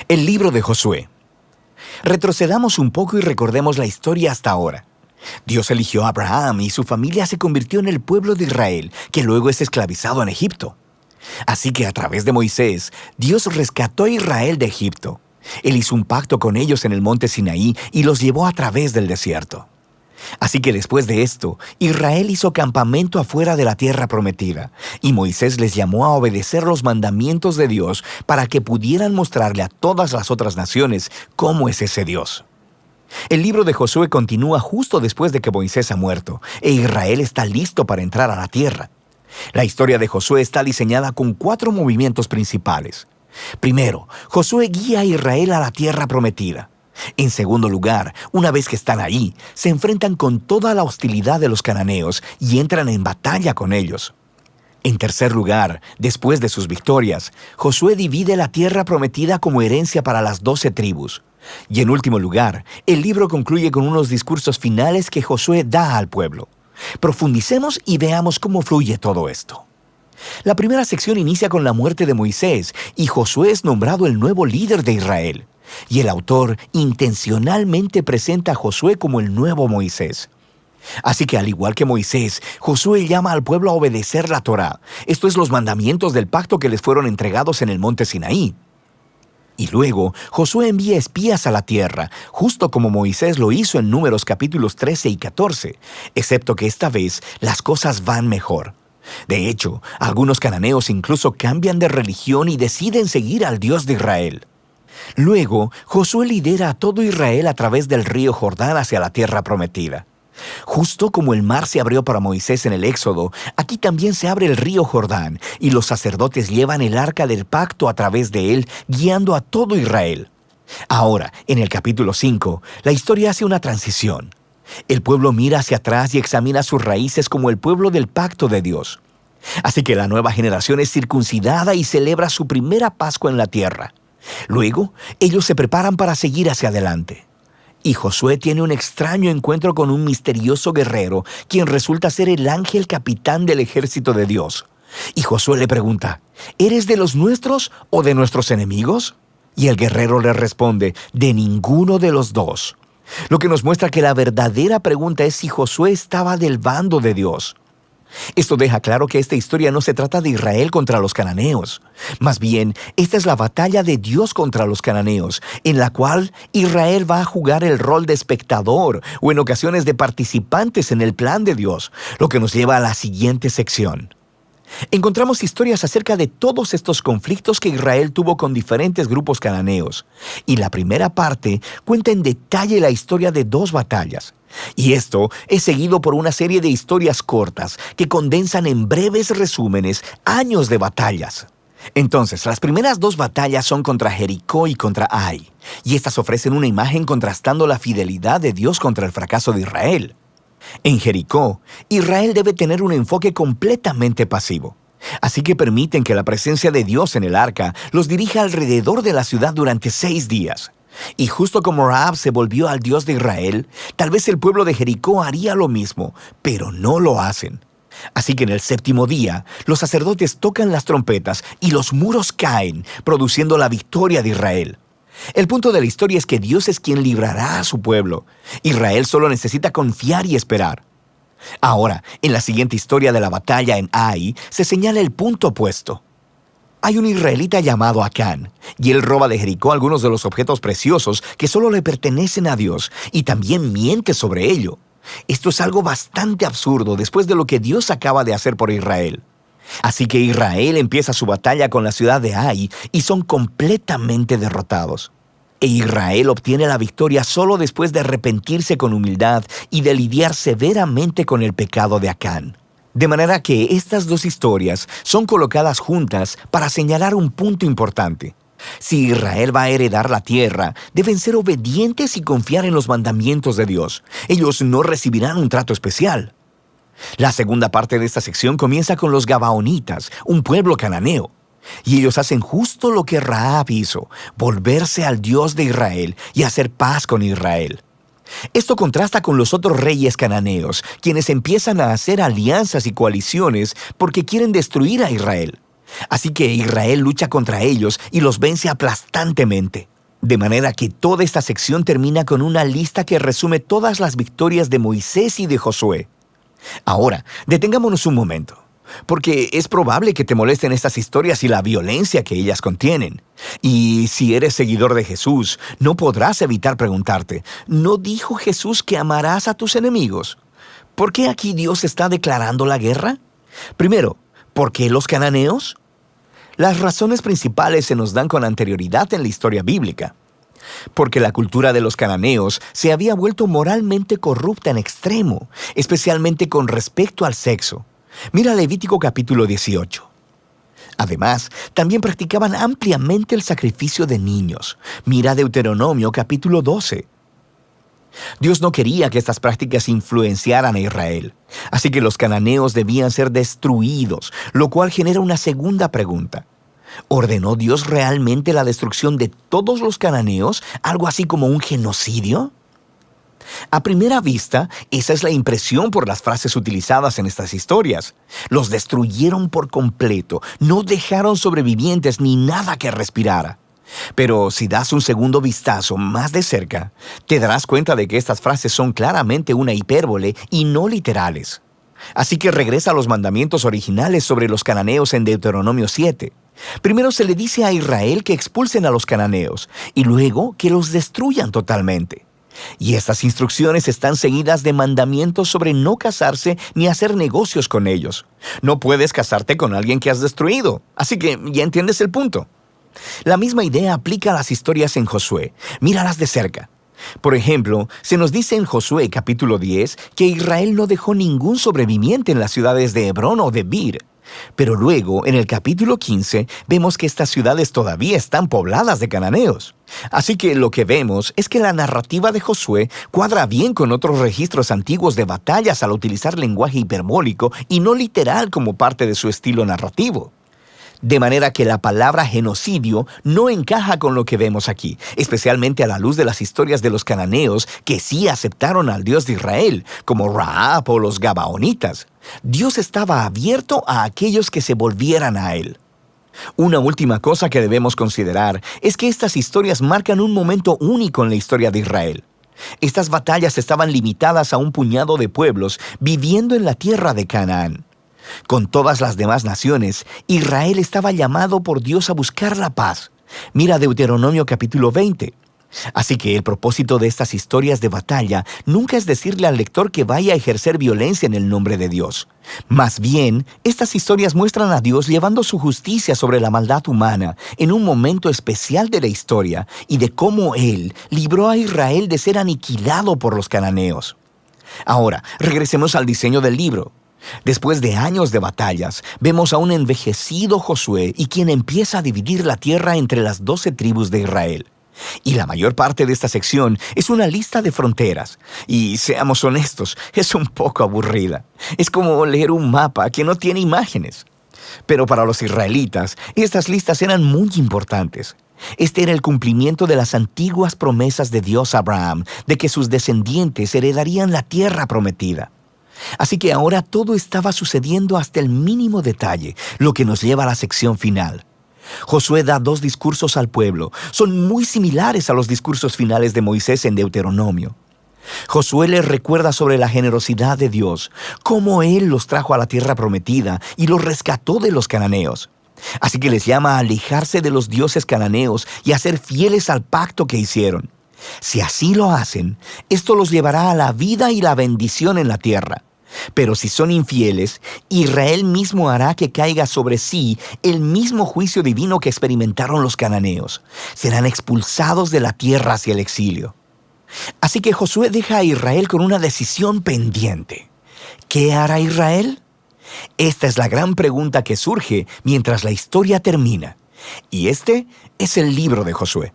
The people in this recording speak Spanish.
El libro de Josué. Retrocedamos un poco y recordemos la historia hasta ahora. Dios eligió a Abraham y su familia se convirtió en el pueblo de Israel, que luego es esclavizado en Egipto. Así que a través de Moisés, Dios rescató a Israel de Egipto. Él hizo un pacto con ellos en el monte Sinaí y los llevó a través del desierto. Así que después de esto, Israel hizo campamento afuera de la tierra prometida, y Moisés les llamó a obedecer los mandamientos de Dios para que pudieran mostrarle a todas las otras naciones cómo es ese Dios. El libro de Josué continúa justo después de que Moisés ha muerto, e Israel está listo para entrar a la tierra. La historia de Josué está diseñada con 4 movimientos principales. Primero, Josué guía a Israel a la tierra prometida. En segundo lugar, una vez que están ahí, se enfrentan con toda la hostilidad de los cananeos y entran en batalla con ellos. En tercer lugar, después de sus victorias, Josué divide la tierra prometida como herencia para las 12 tribus. Y en último lugar, el libro concluye con unos discursos finales que Josué da al pueblo. Profundicemos y veamos cómo fluye todo esto. La primera sección inicia con la muerte de Moisés y Josué es nombrado el nuevo líder de Israel. Y el autor intencionalmente presenta a Josué como el nuevo Moisés. Así que al igual que Moisés, Josué llama al pueblo a obedecer la Torá, esto es los mandamientos del pacto que les fueron entregados en el monte Sinaí. Y luego, Josué envía espías a la tierra, justo como Moisés lo hizo en Números capítulos 13 y 14, excepto que esta vez las cosas van mejor. De hecho, algunos cananeos incluso cambian de religión y deciden seguir al Dios de Israel. Luego, Josué lidera a todo Israel a través del río Jordán hacia la tierra prometida. Justo como el mar se abrió para Moisés en el Éxodo, aquí también se abre el río Jordán y los sacerdotes llevan el arca del pacto a través de él, guiando a todo Israel. Ahora, en el capítulo 5, la historia hace una transición. El pueblo mira hacia atrás y examina sus raíces como el pueblo del pacto de Dios. Así que la nueva generación es circuncidada y celebra su primera Pascua en la tierra. Luego, ellos se preparan para seguir hacia adelante. Y Josué tiene un extraño encuentro con un misterioso guerrero, quien resulta ser el ángel capitán del ejército de Dios. Y Josué le pregunta, ¿eres de los nuestros o de nuestros enemigos? Y el guerrero le responde, de ninguno de los dos. Lo que nos muestra que la verdadera pregunta es si Josué estaba del bando de Dios. Esto deja claro que esta historia no se trata de Israel contra los cananeos. Más bien, esta es la batalla de Dios contra los cananeos, en la cual Israel va a jugar el rol de espectador o en ocasiones de participantes en el plan de Dios, lo que nos lleva a la siguiente sección. Encontramos historias acerca de todos estos conflictos que Israel tuvo con diferentes grupos cananeos, y la primera parte cuenta en detalle la historia de 2 batallas. Y esto es seguido por una serie de historias cortas que condensan en breves resúmenes años de batallas. Entonces, las primeras 2 batallas son contra Jericó y contra Ai, y estas ofrecen una imagen contrastando la fidelidad de Dios contra el fracaso de Israel. En Jericó, Israel debe tener un enfoque completamente pasivo. Así que permiten que la presencia de Dios en el arca los dirija alrededor de la ciudad durante 6 días. Y justo como Rahab se volvió al Dios de Israel, tal vez el pueblo de Jericó haría lo mismo, pero no lo hacen. Así que en el 7º día, los sacerdotes tocan las trompetas y los muros caen, produciendo la victoria de Israel. El punto de la historia es que Dios es quien librará a su pueblo. Israel solo necesita confiar y esperar. Ahora, en la siguiente historia de la batalla en Ai, se señala el punto opuesto. Hay un israelita llamado Acán, y él roba de Jericó algunos de los objetos preciosos que solo le pertenecen a Dios, y también miente sobre ello. Esto es algo bastante absurdo después de lo que Dios acaba de hacer por Israel. Así que Israel empieza su batalla con la ciudad de Ai y son completamente derrotados. E Israel obtiene la victoria solo después de arrepentirse con humildad y de lidiar severamente con el pecado de Acán. De manera que estas 2 historias son colocadas juntas para señalar un punto importante. Si Israel va a heredar la tierra, deben ser obedientes y confiar en los mandamientos de Dios. Ellos no recibirán un trato especial. La segunda parte de esta sección comienza con los Gabaonitas, un pueblo cananeo. Y ellos hacen justo lo que Rahab hizo, volverse al Dios de Israel y hacer paz con Israel. Esto contrasta con los otros reyes cananeos, quienes empiezan a hacer alianzas y coaliciones porque quieren destruir a Israel. Así que Israel lucha contra ellos y los vence aplastantemente. De manera que toda esta sección termina con una lista que resume todas las victorias de Moisés y de Josué. Ahora, detengámonos un momento, porque es probable que te molesten estas historias y la violencia que ellas contienen. Y si eres seguidor de Jesús, no podrás evitar preguntarte, ¿no dijo Jesús que amarás a tus enemigos? ¿Por qué aquí Dios está declarando la guerra? Primero, ¿por qué los cananeos? Las razones principales se nos dan con anterioridad en la historia bíblica. Porque la cultura de los cananeos se había vuelto moralmente corrupta en extremo, especialmente con respecto al sexo. Mira Levítico capítulo 18. Además, también practicaban ampliamente el sacrificio de niños. Mira Deuteronomio capítulo 12. Dios no quería que estas prácticas influenciaran a Israel, así que los cananeos debían ser destruidos, lo cual genera una segunda pregunta. ¿Ordenó Dios realmente la destrucción de todos los cananeos, algo así como un genocidio? A primera vista, esa es la impresión por las frases utilizadas en estas historias. Los destruyeron por completo, no dejaron sobrevivientes ni nada que respirara. Pero si das un segundo vistazo más de cerca, te darás cuenta de que estas frases son claramente una hipérbole y no literales. Así que regresa a los mandamientos originales sobre los cananeos en Deuteronomio 7. Primero se le dice a Israel que expulsen a los cananeos y luego que los destruyan totalmente. Y estas instrucciones están seguidas de mandamientos sobre no casarse ni hacer negocios con ellos. No puedes casarte con alguien que has destruido, así que ya entiendes el punto. La misma idea aplica a las historias en Josué. Míralas de cerca. Por ejemplo, se nos dice en Josué capítulo 10 que Israel no dejó ningún sobreviviente en las ciudades de Hebrón o de Bir. Pero luego, en el capítulo 15, vemos que estas ciudades todavía están pobladas de cananeos. Así que lo que vemos es que la narrativa de Josué cuadra bien con otros registros antiguos de batallas al utilizar lenguaje hiperbólico y no literal como parte de su estilo narrativo. De manera que la palabra genocidio no encaja con lo que vemos aquí, especialmente a la luz de las historias de los cananeos que sí aceptaron al Dios de Israel, como Rahab o los Gabaonitas. Dios estaba abierto a aquellos que se volvieran a Él. Una última cosa que debemos considerar es que estas historias marcan un momento único en la historia de Israel. Estas batallas estaban limitadas a un puñado de pueblos viviendo en la tierra de Canaán. Con todas las demás naciones, Israel estaba llamado por Dios a buscar la paz. Mira Deuteronomio capítulo 20. Así que el propósito de estas historias de batalla nunca es decirle al lector que vaya a ejercer violencia en el nombre de Dios. Más bien, estas historias muestran a Dios llevando su justicia sobre la maldad humana en un momento especial de la historia y de cómo Él libró a Israel de ser aniquilado por los cananeos. Ahora, regresemos al diseño del libro. Después de años de batallas, vemos a un envejecido Josué y quien empieza a dividir la tierra entre las 12 tribus de Israel. Y la mayor parte de esta sección es una lista de fronteras. Y seamos honestos, es un poco aburrida. Es como leer un mapa que no tiene imágenes. Pero para los israelitas, estas listas eran muy importantes. Este era el cumplimiento de las antiguas promesas de Dios a Abraham, de que sus descendientes heredarían la tierra prometida. Así que ahora todo estaba sucediendo hasta el mínimo detalle, lo que nos lleva a la sección final. Josué da 2 discursos al pueblo. Son muy similares a los discursos finales de Moisés en Deuteronomio. Josué les recuerda sobre la generosidad de Dios, cómo Él los trajo a la tierra prometida y los rescató de los cananeos. Así que les llama a alejarse de los dioses cananeos y a ser fieles al pacto que hicieron. Si así lo hacen, esto los llevará a la vida y la bendición en la tierra. Pero si son infieles, Israel mismo hará que caiga sobre sí el mismo juicio divino que experimentaron los cananeos. Serán expulsados de la tierra hacia el exilio. Así que Josué deja a Israel con una decisión pendiente. ¿Qué hará Israel? Esta es la gran pregunta que surge mientras la historia termina. Y este es el libro de Josué.